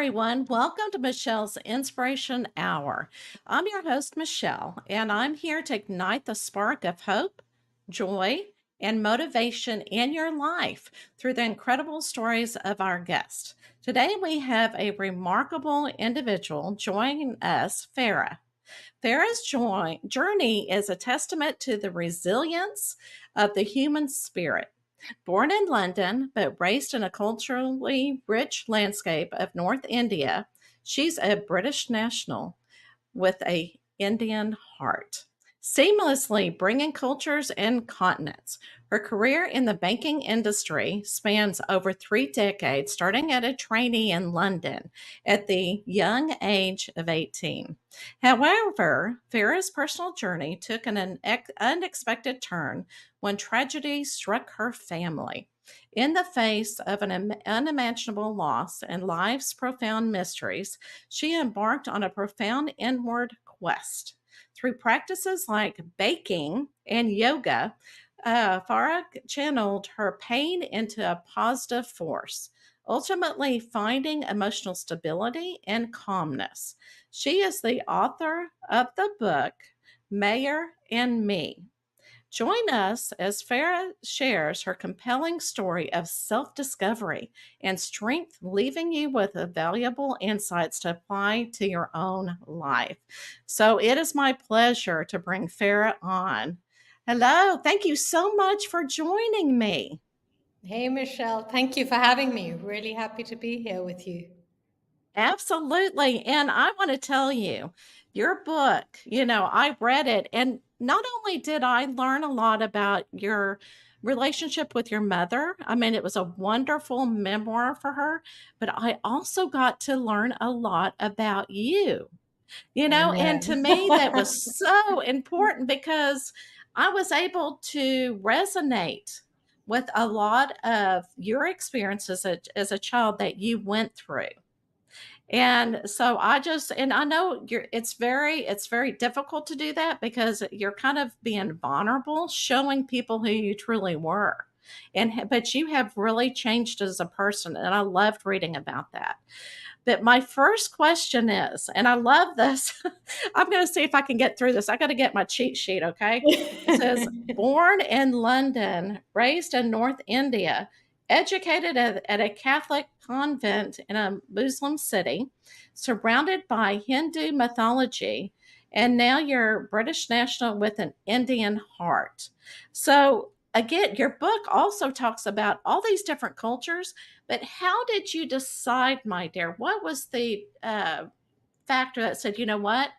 everyone. Welcome to Michelle's Inspiration Hour. I'm your host, Michelle, and I'm here to ignite the spark of hope, joy, and motivation in your life through the incredible stories of our guests. Today, we have a remarkable individual joining us, Farah. Farah's journey is a testament to the resilience of the human spirit. Born in London, but raised in a culturally rich landscape of North India, she's a British national with a Indian heart, seamlessly bringing cultures and continents. Her career in the banking industry spans over 3 decades, starting at a trainee in London at the young age of 18. However, Farah's personal journey took an unexpected turn when tragedy struck her family. In the face of an unimaginable loss and life's profound mysteries, she embarked on a profound inward quest. Through practices like baking and yoga, Farah channeled her pain into a positive force, ultimately finding emotional stability and calmness. She is the author of the book, Mayor and Me. Join us as Farah shares her compelling story of self discovery and strength, leaving you with valuable insights to apply to your own life. So it is my pleasure to bring Farah on. Hello, thank you so much for joining me. Hey, Michelle. Thank you for having me. Really happy to be here with you. Absolutely. And I want to tell you, your book, I read it, and not only did I learn a lot about your relationship with your mother, I mean, it was a wonderful memoir for her, but I also got to learn a lot about you, I and to me, that know. was so important because I was able to resonate with a lot of your experiences as a child that you went through. And so and I know it's very difficult to do that because you're kind of being vulnerable, showing people who you truly were. But you have really changed as a person, and I loved reading about that. But my first question is, and I love this, I'm going to see if I can get through this. I got to get my cheat sheet, okay? It says, born in London, raised in North India, educated at a Catholic convent in a Muslim city, surrounded by Hindu mythology, and now you're British national with an Indian heart. So, again, your book also talks about all these different cultures, but how did you decide, my dear? What was the factor that said, you know what,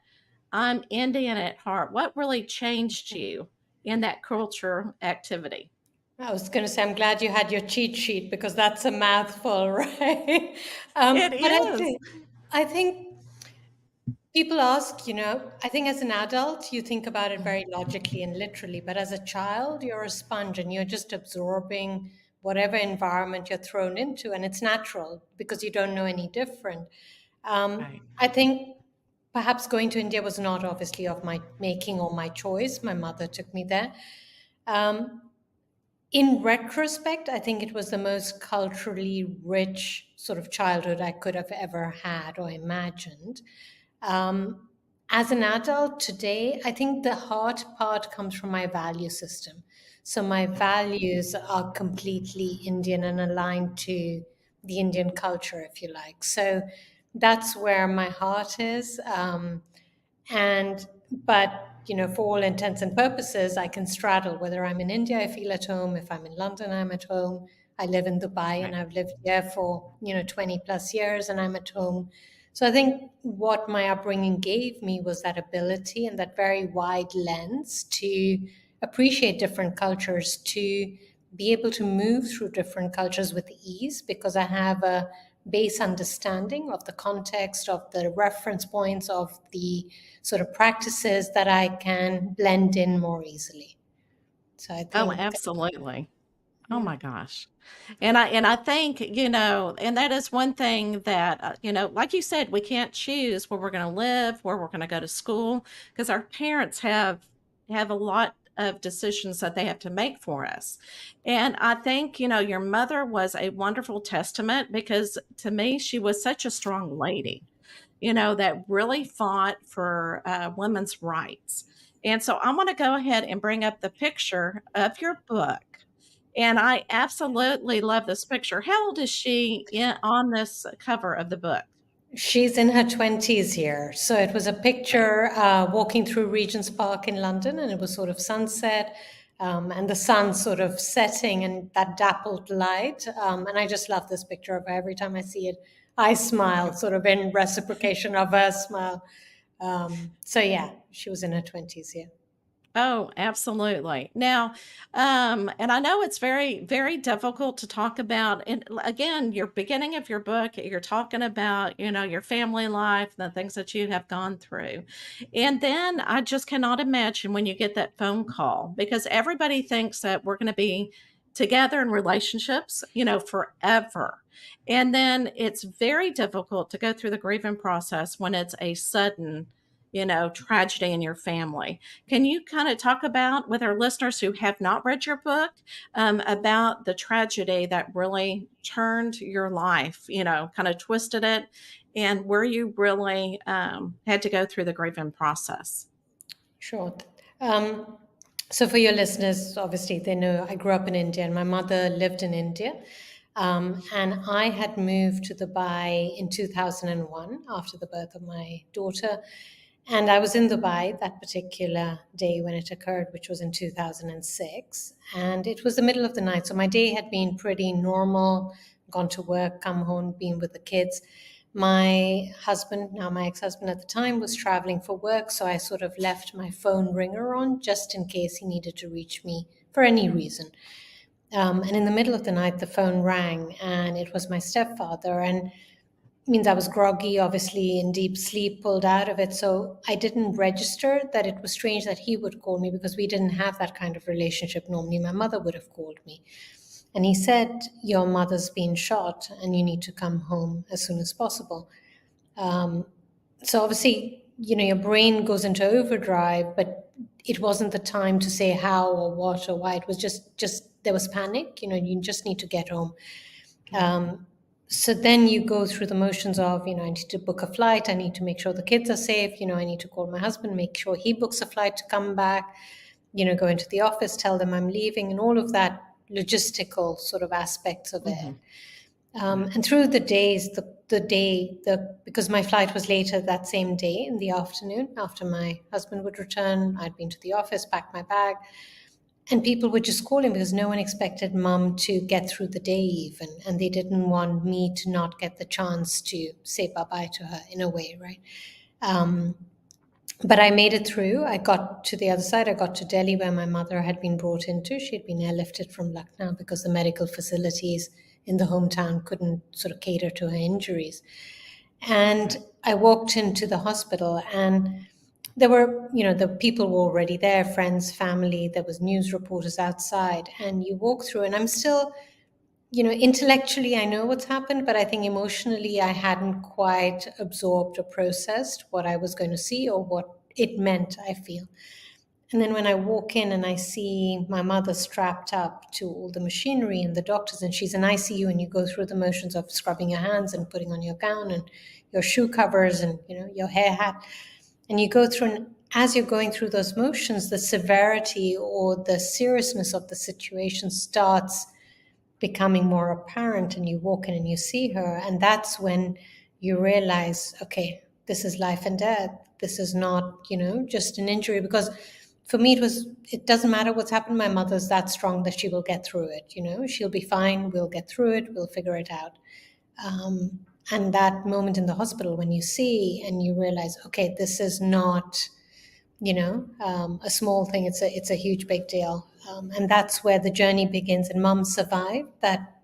I'm Indian at heart? What really changed you in that culture activity? I was going to say, I'm glad you had your cheat sheet because that's a mouthful, right? It But is. I think people ask, I think as an adult, you think about it very logically and literally, but as a child, you're a sponge and you're just absorbing whatever environment you're thrown into, and it's natural because you don't know any different. Right. I think perhaps going to India was not obviously of my making or my choice. My mother took me there. Um, in retrospect, I think it was the most culturally rich sort of childhood I could have ever had or imagined. Um, as an adult today, I think the hard part comes from my value system. So my values are completely Indian and aligned to the Indian culture, if you like. So that's where my heart is. But for all intents and purposes, I can straddle whether I'm in India, I feel at home. If I'm in London, I'm at home. I live in Dubai and Right. I've lived there for 20 plus years and I'm at home. So I think what my upbringing gave me was that ability and that very wide lens to appreciate different cultures, to be able to move through different cultures with ease because I have a base understanding of the context, of the reference points, of the sort of practices that I can blend in more easily. So I Oh, think, absolutely. Oh yeah. my gosh. And I think, and that is one thing that, like you said, we can't choose where we're going to live, where we're going to go to school, because our parents have a lot. of decisions that they have to make for us. And I think, your mother was a wonderful testament because to me, she was such a strong lady, that really fought for women's rights. And so I want to go ahead and bring up the picture of your book. And I absolutely love this picture. How old is she on this cover of the book? She's in her 20s here. So it was a picture walking through Regent's Park in London, and it was sort of sunset and the sun sort of setting and that dappled light. And I just love this picture of her. Every time I see it, I smile, sort of in reciprocation of her smile. So yeah, she was in her 20s here. Oh, absolutely. Now, and I know it's very, very difficult to talk about. And again, your beginning of your book, you're talking about, your family life, the things that you have gone through. And then I just cannot imagine when you get that phone call because everybody thinks that we're going to be together in relationships, forever. And then it's very difficult to go through the grieving process when it's a sudden, tragedy in your family. Can you kind of talk about with our listeners who have not read your book about the tragedy that really turned your life, kind of twisted it, and where you really had to go through the grieving process? Sure. Um, so, for your listeners, obviously, they know I grew up in India and my mother lived in India. And I had moved to Dubai in 2001 after the birth of my daughter. And I was in Dubai that particular day when it occurred, which was in 2006. And it was the middle of the night. So, my day had been pretty normal, gone to work, come home, been with the kids. My husband, now my ex-husband at the time, was traveling for work, so I sort of left my phone ringer on just in case he needed to reach me for any reason. And in the middle of the night, the phone rang, and it was my stepfather. And means I was groggy, obviously in deep sleep, pulled out of it. So I didn't register that it was strange that he would call me because we didn't have that kind of relationship. Normally, my mother would have called me. And he said, "Your mother's been shot, and you need to come home as soon as possible." Um, so obviously, your brain goes into overdrive, but it wasn't the time to say how or what or why. It was just there was panic. You just need to get home. Um, so then you go through the motions of, I need to book a flight. I need to make sure the kids are safe. I need to call my husband, make sure he books a flight to come back. Go into the office, tell them I'm leaving, and all of that logistical sort of aspects of it. Hmm. And through the days, because my flight was later that same day in the afternoon after my husband would return, I'd been to the office, packed my bag, and people were just calling because no one expected mum to get through the day even, and they didn't want me to not get the chance to say bye bye to her in a way, right? Um, but I made it through. I got to the other side. I got to Delhi where my mother had been brought into. She had been airlifted from Lucknow because the medical facilities in the hometown couldn't sort of cater to her injuries. And I walked into the hospital and there were, the people were already there, friends, family, there was news reporters outside. And you walk through and I'm still, intellectually I know what's happened, but I think emotionally I hadn't quite absorbed or processed what I was going to see or what it meant, I feel. And then when I walk in and I see my mother strapped up to all the machinery and the doctors, and she's in ICU, and you go through the motions of scrubbing your hands and putting on your gown and your shoe covers and your hair hat, and you go through, and as you're going through those motions, the severity or the seriousness of the situation starts becoming more apparent, and you walk in and you see her, and that's when you realize, okay, this is life and death. This is not just an injury, because for me it doesn't matter what's happened. My mother's that strong that she will get through it. She'll be fine. We'll get through it. We'll figure it out. And that moment in the hospital when you see and you realize, okay, this is not a small thing. It's a huge big deal. And that's where the journey begins. And mum survived that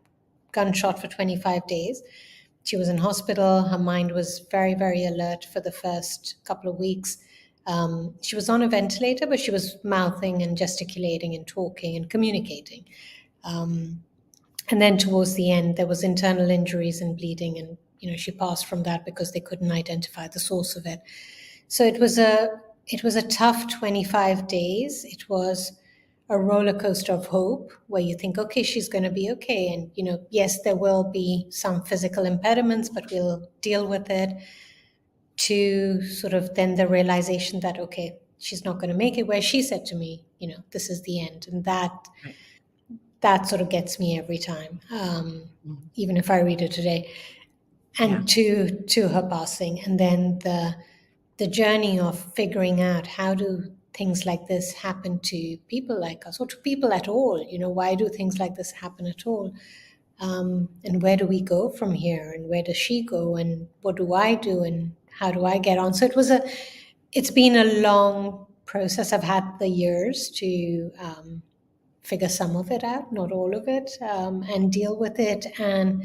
gunshot for 25 days. She was in hospital. Her mind was very, very alert for the first couple of weeks. She was on a ventilator, but she was mouthing and gesticulating and talking and communicating. And then towards the end, there was internal injuries and bleeding, and she passed from that because they couldn't identify the source of it. So it was It was a tough 25 days. It was a roller coaster of hope where you think, okay, she's going to be okay. And, yes, there will be some physical impediments, but we'll deal with it. To sort of then the realization that, okay, she's not going to make it, where she said to me, this is the end. And Right. that sort of gets me every time, Mhm. even if I read it today. Yeah. And to her passing, and then the journey of figuring out how do things like this happen to people like us or to people at all. Why do things like this happen at all? And where do we go from here, and where does she go, and what do I do, and how do I get on? So it's been a long process. I've had the years to figure some of it out, not all of it, and deal with it, and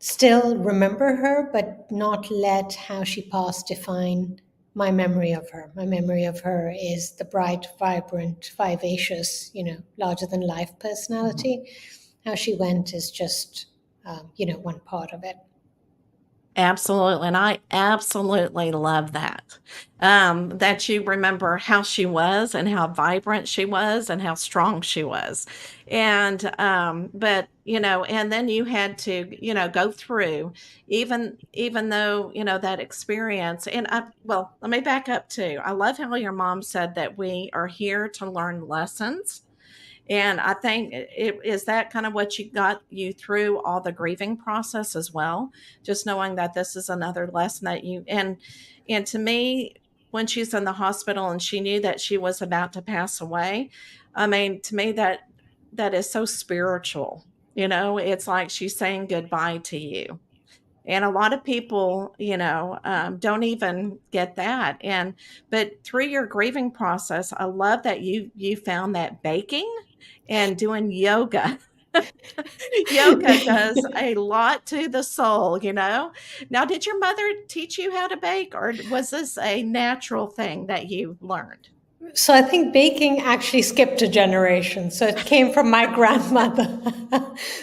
still remember her, but not let how she passed define my memory of her. My memory of her is the bright, vibrant, vivacious, larger than life Mhm. personality. How she went is just, one part of it. Absolutely, and I absolutely love that. That you remember how she was and how vibrant she was and how strong she was. And, but, and then you had to, go through even though, that experience. And well, let me back up too. I love how your mom said that we are here to learn lessons, and I think is that kind of what you got you through all the grieving process as well, just knowing that this is another lesson that you and to me, when she's in the hospital and she knew that she was about to pass away, I mean, to me that is so spiritual. It's like she's saying goodbye to you. And a lot of people, don't even get that. But through your grieving process, I love that you found that baking and doing yoga. Yoga does a lot to the soul. Now, did your mother teach you how to bake, or was this a natural thing that you learned? So I think baking actually skipped a generation. So it came from my grandmother.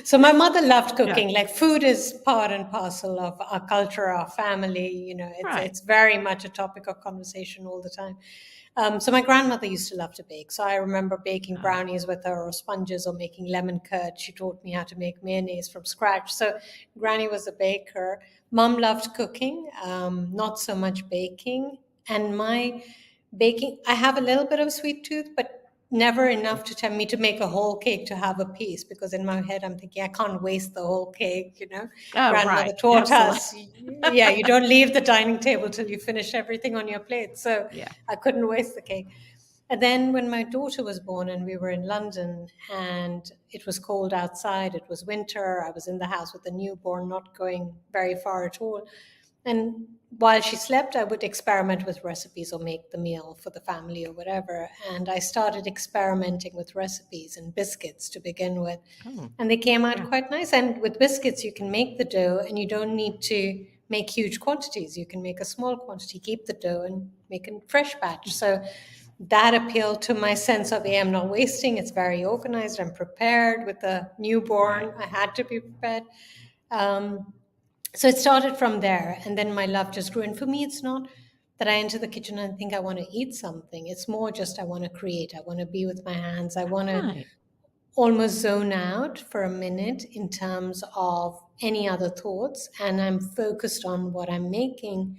So my mother loved Yeah, cooking. Like food is part and parcel of our culture, our family. It's right. it's very much a topic of conversation all the time. So my grandmother used to love to bake. So I remember baking Uh, brownies with her, or sponges, or making lemon curd. She taught me how to make mayonnaise from scratch. So Granny was a baker. Mom loved cooking, not so much baking. And my baking, I have a little bit of a sweet tooth, but never enough to tell me to make a whole cake to have a piece, because in my head I'm thinking I can't waste the whole cake. oh, Grandmother right. taught Absolutely. us, yeah, you don't leave the dining table till you finish everything on your plate. So Yeah. I couldn't waste the cake. And then when my daughter was born and we were in London and it was cold outside, it was winter, I was in the house with a newborn, not going very far at all. And while she slept, I would experiment with recipes or make the meal for the family or whatever. And I started experimenting with recipes and biscuits to begin with. Oh, And they came out yeah. quite nice. And with biscuits, you can make the dough and you don't need to make huge quantities. You can make a small quantity, keep the dough, and make a fresh batch. So that appealed to my sense of, hey, I'm not wasting. It's very organized. I'm prepared with a Right. newborn. I had to be prepared. Um, so it started from there, and then my love just grew. And for me, it's not that I enter the kitchen and think I want to eat something. It's more just I want to create. I want to be with my hands. I want to Right. almost zone out for a minute in terms of any other thoughts, and I'm focused on what I'm making,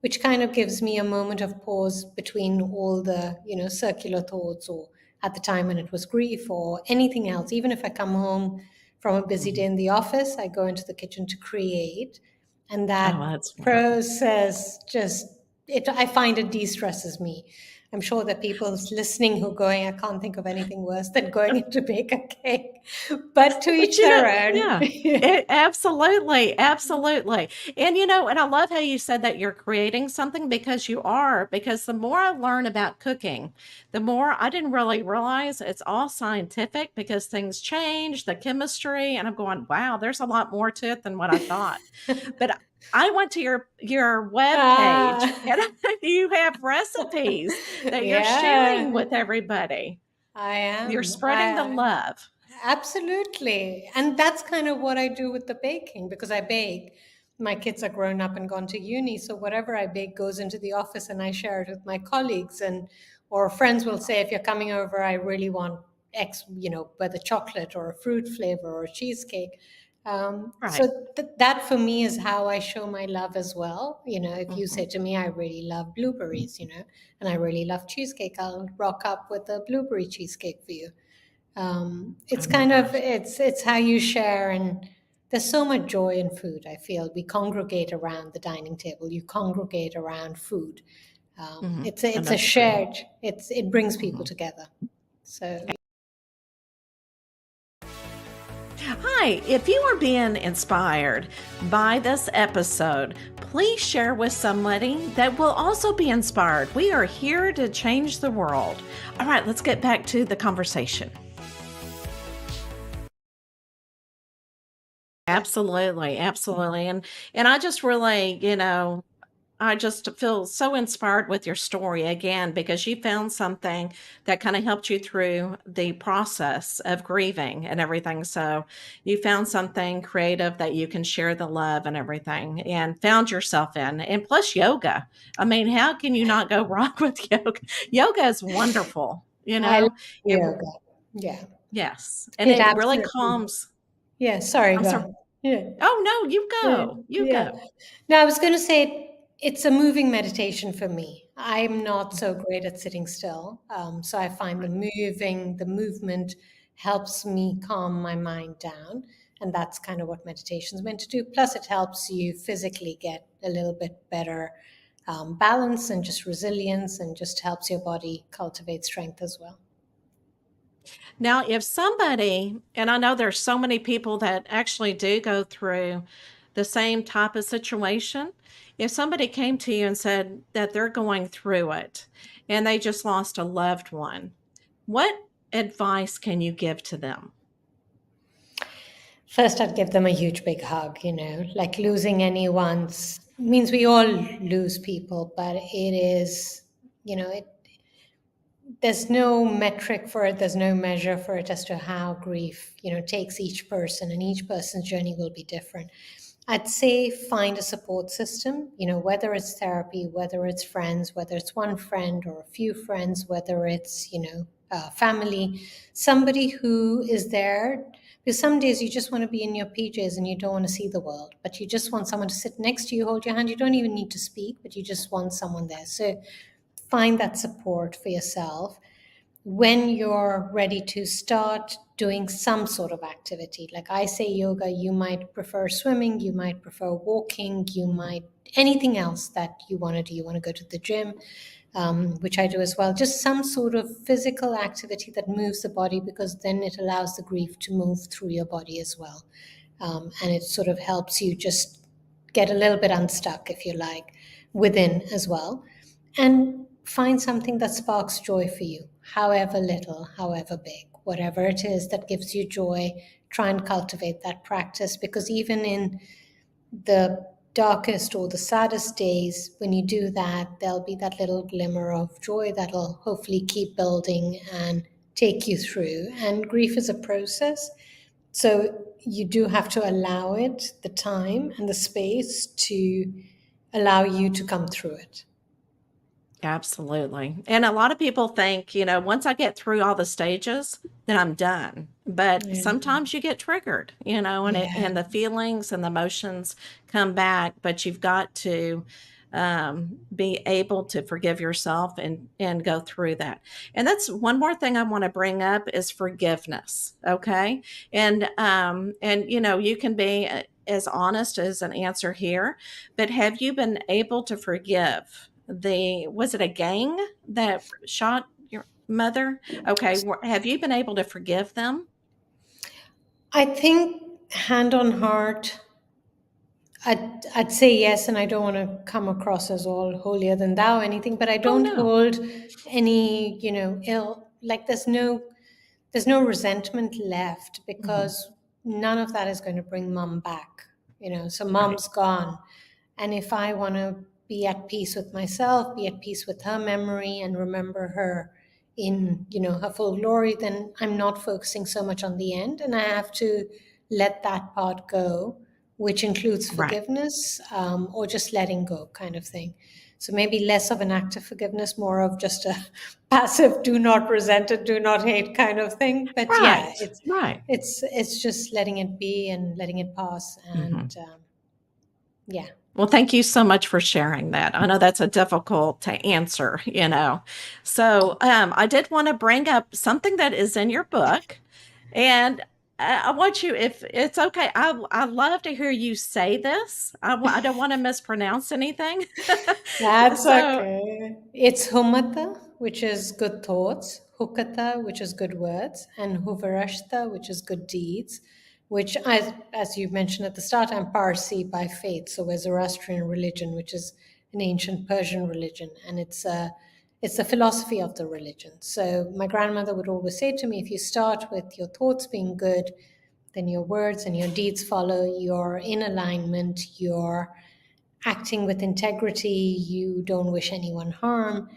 which kind of gives me a moment of pause between all the circular thoughts, or at the time when it was grief or anything else. Even if I come home from a busy day Mhm. in the office, I go into the kitchen to create, and Oh, that that's wonderful. process just, I find it de-stresses me. I'm sure that people listening who going, I can't think of anything worse than going in to bake a cake. But to But each their own. yeah, absolutely, absolutely. And and I love how you said that you're creating something, because you are. Because the more I learn about cooking, the more I didn't really realize it's all scientific, because things change, the chemistry, and I'm going, wow, there's a lot more to it than what I thought. But I went to your web page, Ah, and you have recipes that you're sharing yeah, with everybody. I You're am. spreading the love. Absolutely. And that's kind of what I do with the baking, because I bake. my kids are grown up and gone to uni, so whatever I bake goes into the office and I share it with my colleagues. And or friends will say, if you're coming over, I really want X, whether chocolate or a fruit flavor or a cheesecake. Right. So that for me is how I show my love as well. If you Hmm. say to me, I really love blueberries, and I really love cheesecake, I'll rock up with a blueberry cheesecake for you. Oh It's my kind of gosh. it's how you share, and there's so much joy in food. I feel we congregate around the dining table. You congregate around food. Hmm. And It's a that's true. shared. It brings people Hmm. together. So Hi, if you are being inspired by this episode, please share with somebody that will also be inspired. We are here to change the world. All right, let's get back to the conversation. Absolutely, absolutely. And I just really, I just feel so inspired with your story again because you found something that kind of helped you through the process of grieving and everything. So you found something creative that you can share the love and everything and found yourself in. And plus yoga. I mean, how can you not go wrong with yoga? Yoga is wonderful, I love It yoga. Yeah, yes. And it it really absolutely. calms. Yeah, sorry, I'm go sorry. ahead. Yeah. Oh no, you Yeah, go. You yeah. go. No, I was going to say it's a moving meditation for me. I'm not so great at sitting still. So I find the movement helps me calm my mind down. And that's kind of what meditation is meant to do. Plus, it helps you physically get a little bit better balance and just resilience, and just helps your body cultivate strength as well. Now, if somebody, and I know there's so many people that actually do go through the same type of situation, if somebody came to you and said that they're going through it and they just lost a loved one, what advice can you give to them? First, I'd give them a huge big hug, like losing anyone's means we all lose people, but it is, there's no metric for it, there's no measure for it as to how grief, takes each person, and each person's journey will be different. I'd say find a support system, whether it's therapy, whether it's friends, whether it's one friend or a few friends, whether it's, family, somebody who is there. Because some days you just want to be in your PJs and you don't want to see the world, but you just want someone to sit next to you, hold your hand. You don't even need to speak, but you just want someone there. So find that support for yourself when you're ready to start doing some sort of activity. Like I say, yoga, you might prefer swimming, you might prefer walking, you Mhm. might anything else that you want to do. You want to go to the gym, which I do as well. Just some sort of physical activity that moves the body, because then it allows the grief to move through your body as well. And it sort of helps you just get a little bit unstuck, if you like, within as well. And find something that sparks joy for you, however little, however big, whatever it is that gives you joy. Try and cultivate that practice, because even in the darkest or the saddest days, when you do that, there'll be that little glimmer of joy that'll hopefully keep building and take you through. And grief is a process. So you do have to allow it the time and the space to allow you to come through it. Absolutely. And a lot of people think, once I get through all the stages, then I'm done. But Yeah. sometimes you get triggered, Yeah. and the feelings and the emotions come back, but you've got to be able to forgive yourself and go through that. And that's one more thing I want to bring up is forgiveness. Okay. And you can be as honest as an answer here, but have you been able to forgive was it a gang that shot your mother? Okay, have you been able to forgive them? I think, hand on heart, I'd say yes, and I don't want to come across as all holier than thou or anything, but I Oh don't no. hold any, ill, like there's no resentment left, Hmm. because none of that is going to bring mom back, so Right. mom's gone. And if I want to be at peace with myself, be at peace with her memory, and remember her in, her full glory, then I'm not focusing so much on the end, and I have to let that part go which includes Right. forgiveness, or just letting go kind of thing. So maybe less of an act of forgiveness, more of just a passive do not resent it, do not hate kind of thing. But yeah, Right. Right. it's just letting it be and letting it pass. Mhm. And yeah. Well, thank you so much for sharing that. I know that's a difficult to answer, you know. So, I did want to bring up something that is in your book, and I want you, if it's okay, I love to hear you say this. I don't want to mispronounce anything. That's So, okay. It's humata, which is good thoughts, hukata, which is good words, and huvarashta, which is good deeds, which, as you mentioned at the start, I'm Parsi by faith, so we're Zoroastrian religion, which is an ancient Persian religion, and it's the philosophy of the religion. So my grandmother would always say to me, if you start with your thoughts being good, then your words and your deeds follow, you're in alignment, you're acting with integrity, you don't wish anyone harm.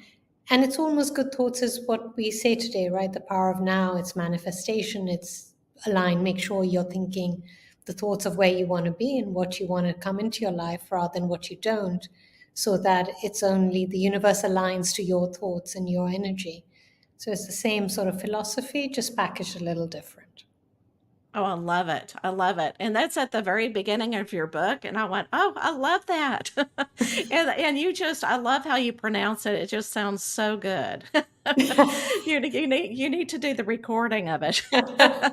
And it's almost good thoughts is what we say today, right? The power of now, it's manifestation, it's align, make sure you're thinking the thoughts of where you want to be and what you want to come into your life rather than what you don't, so that it's only the universe aligns to your thoughts and your energy. So it's the same sort of philosophy, just packaged a little different. oh, I love it. I love it. And that's at the very beginning of your book. And I went, oh, I love that. And you just, I love how you pronounce it. It just sounds so good. You need to do the recording of it. Okay.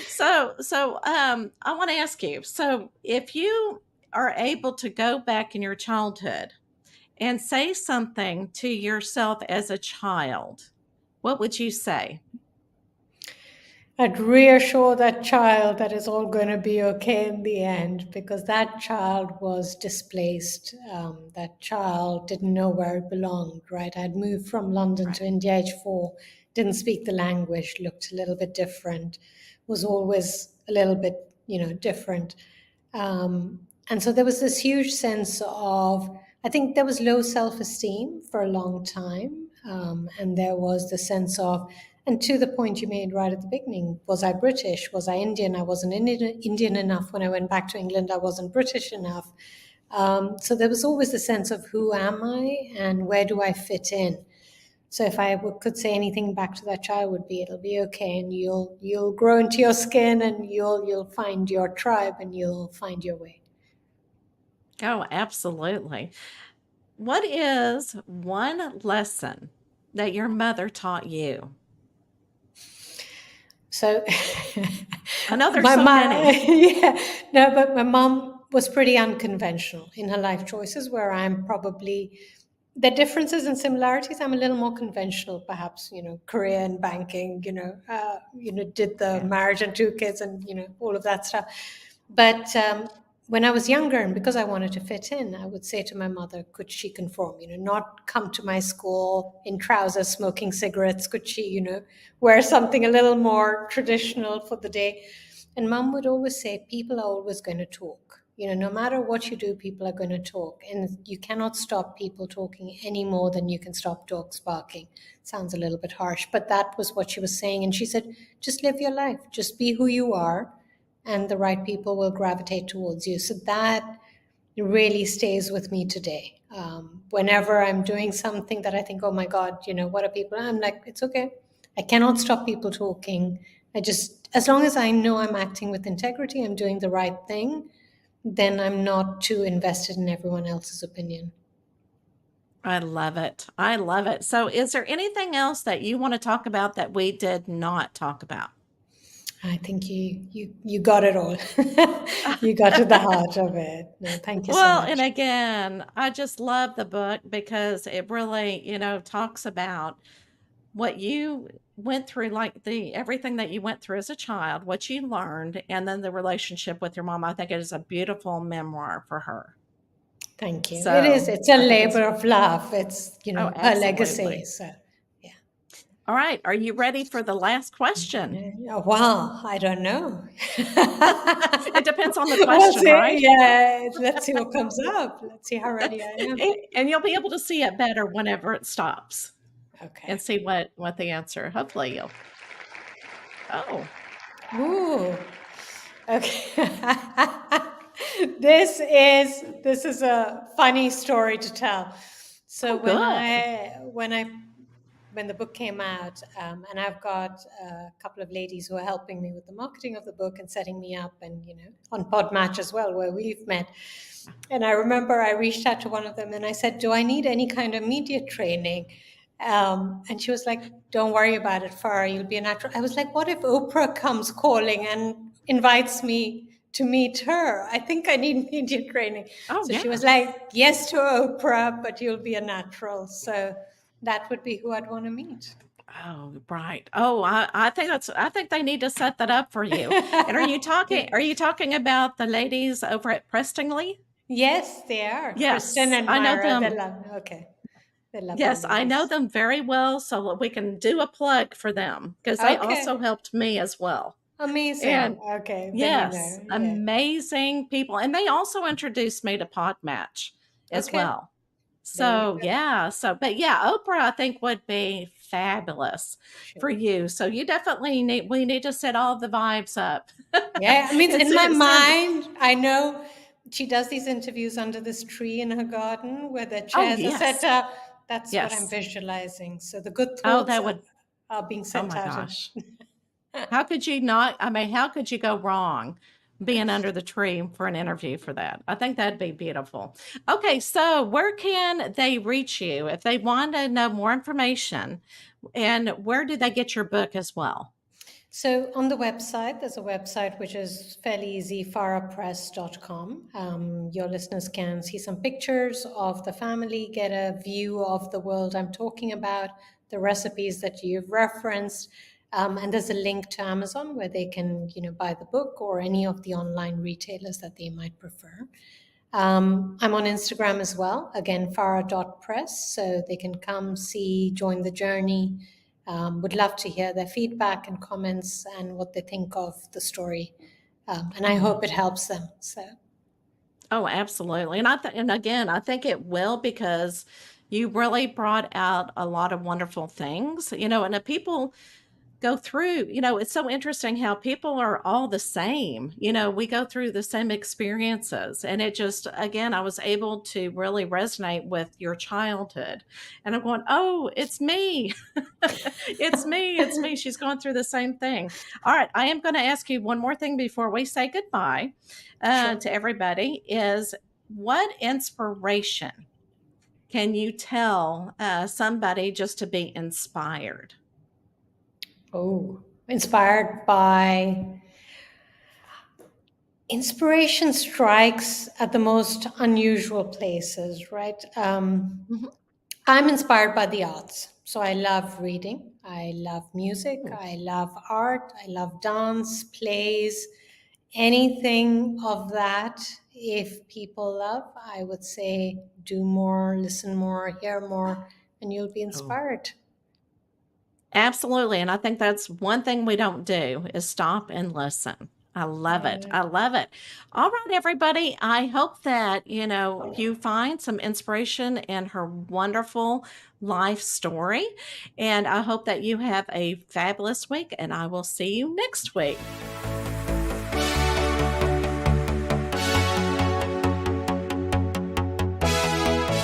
So I want to ask you, so if you are able to go back in your childhood and say something to yourself as a child, what would you say? I'd reassure that child that it's all going to be okay in the end, because that child was displaced. That child didn't know where it belonged, right? I'd moved from London Right. to India age 4, didn't speak the language, looked a little bit different, was always a little bit, different. And so there was this huge sense of, I think there was low self esteem for a long time. And there was the sense of, and to the point you made right at the beginning, was I British? Was I Indian? I wasn't Indian enough. When I went back to England, I wasn't British enough. So there was always the sense of who am I and where do I fit in? So if I could say anything back to that child, would be it'll be okay, and you'll grow into your skin, and you'll find your tribe, and you'll find your way. Oh, absolutely. What is one lesson that your mother taught you? So I know there's my so mom, many. yeah, no, but my mom was pretty unconventional in her life choices, where I'm probably the differences and similarities. I'm a little more conventional, perhaps, career in banking, did the Yeah. marriage and 2 kids and, all of that stuff. But when I was younger, and because I wanted to fit in, I would say to my mother, could she conform, not come to my school in trousers, smoking cigarettes? Could she, wear something a little more traditional for the day? And mom would always say, people are always going to talk. No matter what you do, people are going to talk. And you cannot stop people talking any more than you can stop dogs barking. Sounds a little bit harsh, but that was what she was saying. And she said, just live your life, just be who you are, and the right people will gravitate towards you. So that really stays with me today. Whenever I'm doing something that I think, oh my God, what are people? I'm like, it's okay. I cannot stop people talking. I just, as long as I know I'm acting with integrity, I'm doing the right thing, then I'm not too invested in everyone else's opinion. I love it. I love it. So, is there anything else that you want to talk about that we did not talk about? I think you got it all. You got to the heart of it. No, thank you so Well, and much. again, I just love the book because it really, talks about what you went through, like the everything that you went through as a child, what you learned, and then the relationship with your mom. I think it is a beautiful memoir for her. Thank you. It is. So It's a I think it's, labor of love. It's, oh, her legacy. absolutely. So, yeah. All right. Are you ready for the last question? Oh, wow. I don't know. It depends on the We'll question, see. right? Yeah. Let's see what comes up. Let's see how ready I am. And you'll be able to see it better whenever it stops and Okay. see what the answer. Hopefully you'll. Oh, Ooh. Okay. This is a funny story to tell. So Oh, good. when the book came out, and I've got a couple of ladies who are helping me with the marketing of the book and setting me up, and on Podmatch as well, where we've met. And I remember I reached out to one of them and I said, "Do I need any kind of media training?" And she was like, "Don't worry about it, Farah. You'll be a natural." I was like, "What if Oprah comes calling and invites me to meet her? I think I need media training." Oh, So she was yeah. like, "Yes to Oprah, but you'll be a natural." So that would be who I'd want to meet. Oh, right. Oh, I think they need to set that up for you. And are you talking about the ladies over at Prestonley? Yes, they are. Kristen Yes, and I know Myra. them. Okay. They're lovely Yes, I know ladies. them very well, so we can do a plug for them because they also Okay. helped me as well. Amazing. And Okay, then you yes, know. Yeah. amazing people. And they also introduced me to Podmatch as Okay. well. There you So, go. yeah. So, but yeah, Oprah, I think would be fabulous for Sure. you. So, we need to set all the vibes up Yeah, I mean, and in my send, mind, I know she does these interviews under this tree in her garden where the oh, chairs are set yes, up. That's what I'm yes. visualizing. So the good Oh, thoughts that would, are being oh sent my out. And gosh. How could you not? I mean, how could you go wrong being under the tree for an interview for that? I think that'd be beautiful. Okay, so where can they reach you if they want to know more information? And where do they get your book as well? so on the website, there's a website which is fairly easy, farahpress.com. Your listeners can see some pictures of the family, get a view of the world I'm talking about, the recipes that you've referenced. And there's a link to Amazon where they can, buy the book or any of the online retailers that they might prefer. I'm on Instagram as well, again, farah.press, so they can come see, join the journey. Would love to hear their feedback and comments and what they think of the story. And I hope it helps them. So, Oh, absolutely. And again, I think it will because you really brought out a lot of wonderful things, and the people go through, it's so interesting how people are all the same. We go through the same experiences. And it just, again, I was able to really resonate with your childhood. And I'm going, oh, it's me. It's me. It's me. She's going through the same thing. All right. I am going to ask you one more thing before we say goodbye sure. to everybody is what inspiration can you tell somebody just to be inspired? Oh, inspired by inspiration strikes at the most unusual places, right? Mhm. I'm inspired by the arts. So I love reading. I love music. Ooh. I love art. I love dance, plays, anything of that. If people love, I would say do more, listen more, hear more, and you'll be Oh. inspired. Absolutely, and I think that's one thing we don't do is stop and listen. I love it. Yeah. I love it. All right, everybody. I hope that, you find some inspiration in her wonderful life story. And I hope that you have a fabulous week, and I will see you next week.